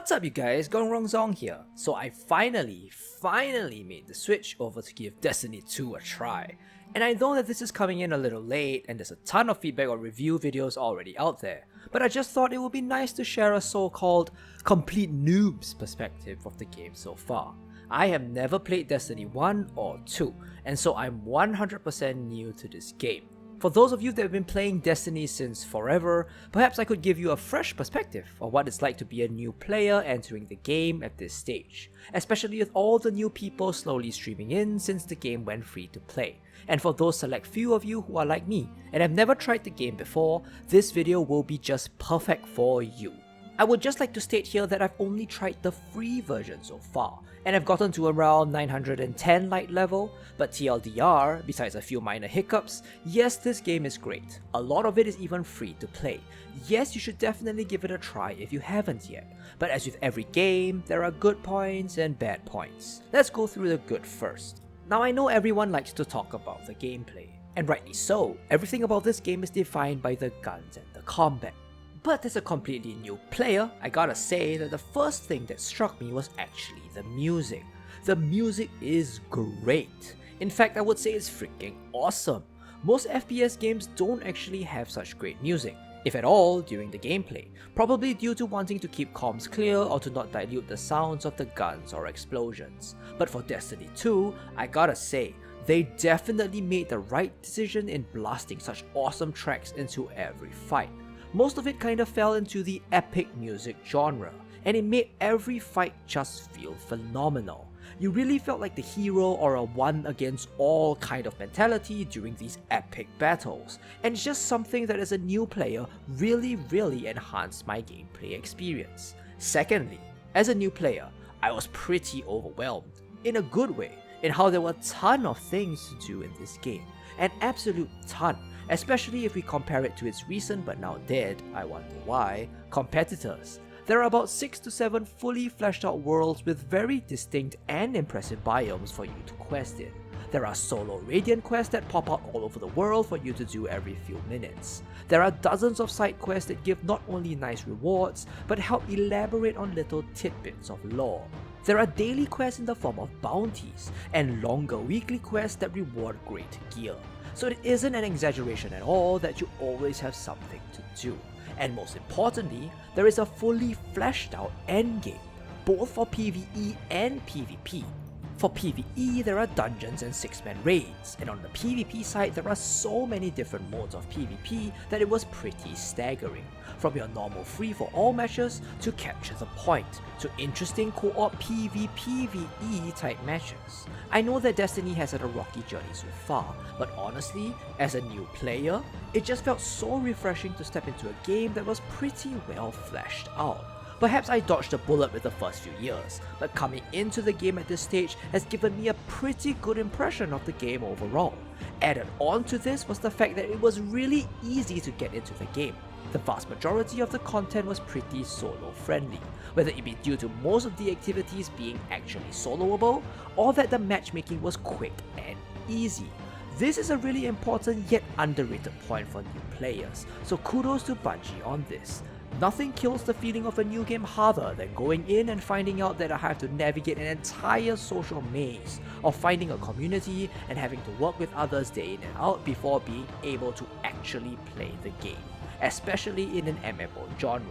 What's up you guys, Gongrongzong here. So I finally made the switch over to give Destiny 2 a try. And I know that this is coming in a little late and there's a ton of feedback or review videos already out there, but I just thought it would be nice to share a so-called complete noob's perspective of the game so far. I have never played Destiny 1 or 2, and so I'm 100% new to this game. For those of you that have been playing Destiny since forever, perhaps I could give you a fresh perspective of what it's like to be a new player entering the game at this stage, especially with all the new people slowly streaming in since the game went free to play. And for those select few of you who are like me and have never tried the game before, this video will be just perfect for you. I would just like to state here that I've only tried the free version so far, and I've gotten to around 910 light level, but TLDR, besides a few minor hiccups, yes, this game is great. A lot of it is even free to play. Yes, you should definitely give it a try if you haven't yet, but as with every game, there are good points and bad points. Let's go through the good first. Now I know everyone likes to talk about the gameplay, and rightly so. Everything about this game is defined by the guns and the combat. But as a completely new player, I gotta say that the first thing that struck me was actually the music. The music is great. In fact, I would say it's freaking awesome. Most FPS games don't actually have such great music, if at all, during the gameplay, probably due to wanting to keep comms clear or to not dilute the sounds of the guns or explosions. But for Destiny 2, I gotta say, they definitely made the right decision in blasting such awesome tracks into every fight. Most of it kind of fell into the epic music genre, and it made every fight just feel phenomenal. You really felt like the hero or a one against all kind of mentality during these epic battles, and it's just something that as a new player really enhanced my gameplay experience. Secondly, as a new player, I was pretty overwhelmed, in a good way, in how there were a ton of things to do in this game, an absolute ton. Especially if we compare it to its recent but now dead, I wonder why, competitors. There are about 6 to 7 fully fleshed out worlds with very distinct and impressive biomes for you to quest in. There are solo Radiant quests that pop out all over the world for you to do every few minutes. There are dozens of side quests that give not only nice rewards, but help elaborate on little tidbits of lore. There are daily quests in the form of bounties, and longer weekly quests that reward great gear. So it isn't an exaggeration at all that you always have something to do. And most importantly, there is a fully fleshed out endgame, both for PvE and PvP. For PvE, there are dungeons and 6-man raids, and on the PvP side, there are so many different modes of PvP that it was pretty staggering. From your normal free-for-all matches, to capture the point, to interesting co-op PvPvE type matches. I know that Destiny has had a rocky journey so far, but honestly, as a new player, it just felt so refreshing to step into a game that was pretty well fleshed out. Perhaps I dodged a bullet with the first few years, but coming into the game at this stage has given me a pretty good impression of the game overall. Added on to this was the fact that it was really easy to get into the game. The vast majority of the content was pretty solo friendly, whether it be due to most of the activities being actually soloable, or that the matchmaking was quick and easy. This is a really important yet underrated point for new players, so kudos to Bungie on this. Nothing kills the feeling of a new game harder than going in and finding out that I have to navigate an entire social maze, or finding a community and having to work with others day in and out before being able to actually play the game, especially in an MMO genre.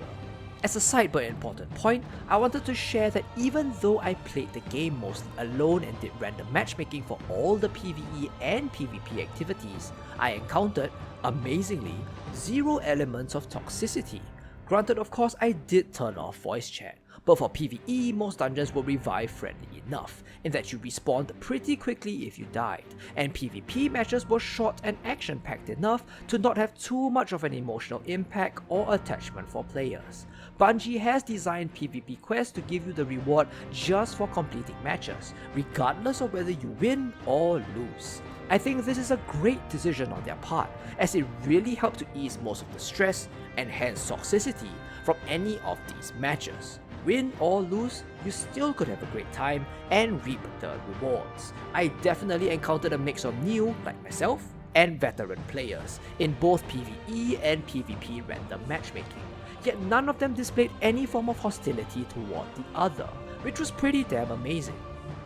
As a side but important point, I wanted to share that even though I played the game mostly alone and did random matchmaking for all the PvE and PvP activities, I encountered, amazingly, 0 elements of toxicity. Granted, of course, I did turn off voice chat, but for PvE, most dungeons were revive friendly enough, in that you respawned pretty quickly if you died, and PvP matches were short and action packed enough to not have too much of an emotional impact or attachment for players. Bungie has designed PvP quests to give you the reward just for completing matches, regardless of whether you win or lose. I think this is a great decision on their part, as it really helped to ease most of the stress and hence toxicity from any of these matches. Win or lose, you still could have a great time and reap the rewards. I definitely encountered a mix of new, like myself, and veteran players in both PvE and PvP random matchmaking. yet none of them displayed any form of hostility toward the other, which was pretty damn amazing.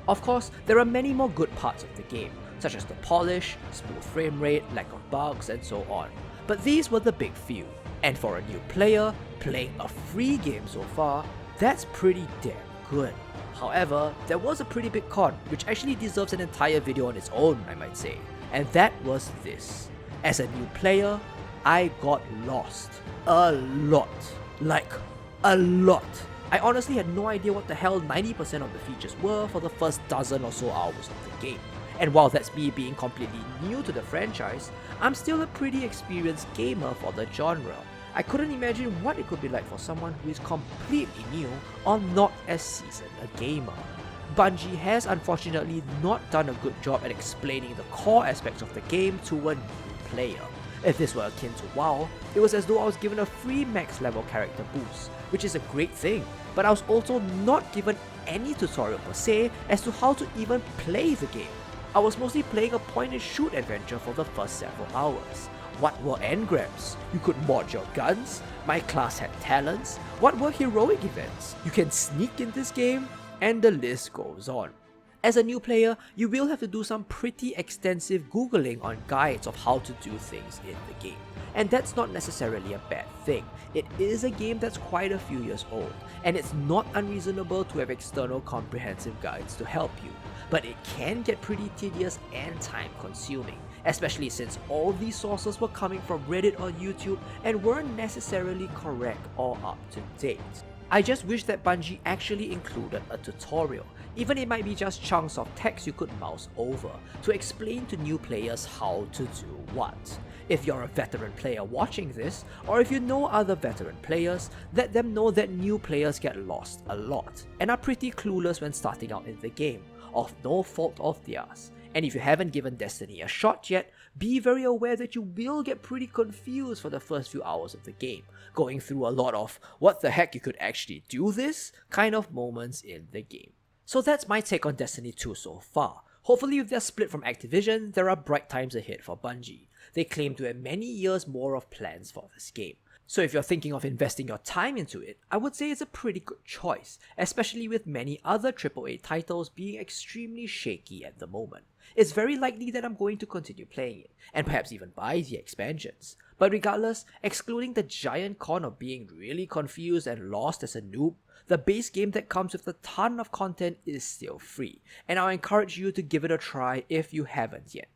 Of course, there are many more good parts of the game, such as the polish, smooth frame rate, lack of bugs, and so on. But these were the big few, and for a new player, playing a free game so far, that's pretty damn good. However, there was a pretty big con, which actually deserves an entire video on its own, I might say, and that was this. As a new player, I got lost. A lot. Like, a lot. I honestly had no idea what the hell 90% of the features were for the first dozen or so hours of the game. And while that's me being completely new to the franchise, I'm still a pretty experienced gamer for the genre. I couldn't imagine what it could be like for someone who is completely new or not as seasoned a gamer. Bungie has unfortunately not done a good job at explaining the core aspects of the game to a new player. If this were akin to WoW, it was as though I was given a free max level character boost, which is a great thing, but I was also not given any tutorial per se as to how to even play the game. I was mostly playing a point and shoot adventure for the first several hours. What were engrams? You could mod your guns, my class had talents, what were heroic events? You can sneak in this game, and the list goes on. As a new player, you will have to do some pretty extensive googling on guides of how to do things in the game. And that's not necessarily a bad thing. It is a game that's quite a few years old, and it's not unreasonable to have external comprehensive guides to help you. But it can get pretty tedious and time consuming, especially since all these sources were coming from Reddit or YouTube and weren't necessarily correct or up to date. I just wish that Bungie actually included a tutorial, even it might be just chunks of text you could mouse over, to explain to new players how to do what. If you're a veteran player watching this, or if you know other veteran players, let them know that new players get lost a lot, and are pretty clueless when starting out in the game, of no fault of theirs. And if you haven't given Destiny a shot yet, be very aware that you will get pretty confused for the first few hours of the game, going through a lot of what the heck you could actually do this kind of moments in the game. So that's my take on Destiny 2 so far. Hopefully with their split from Activision, there are bright times ahead for Bungie. They claim to have many years more of plans for this game. So if you're thinking of investing your time into it, I would say it's a pretty good choice, especially with many other AAA titles being extremely shaky at the moment. It's very likely that I'm going to continue playing it, and perhaps even buy the expansions. But regardless, excluding the giant con of being really confused and lost as a noob, the base game that comes with a ton of content is still free, and I'll encourage you to give it a try if you haven't yet.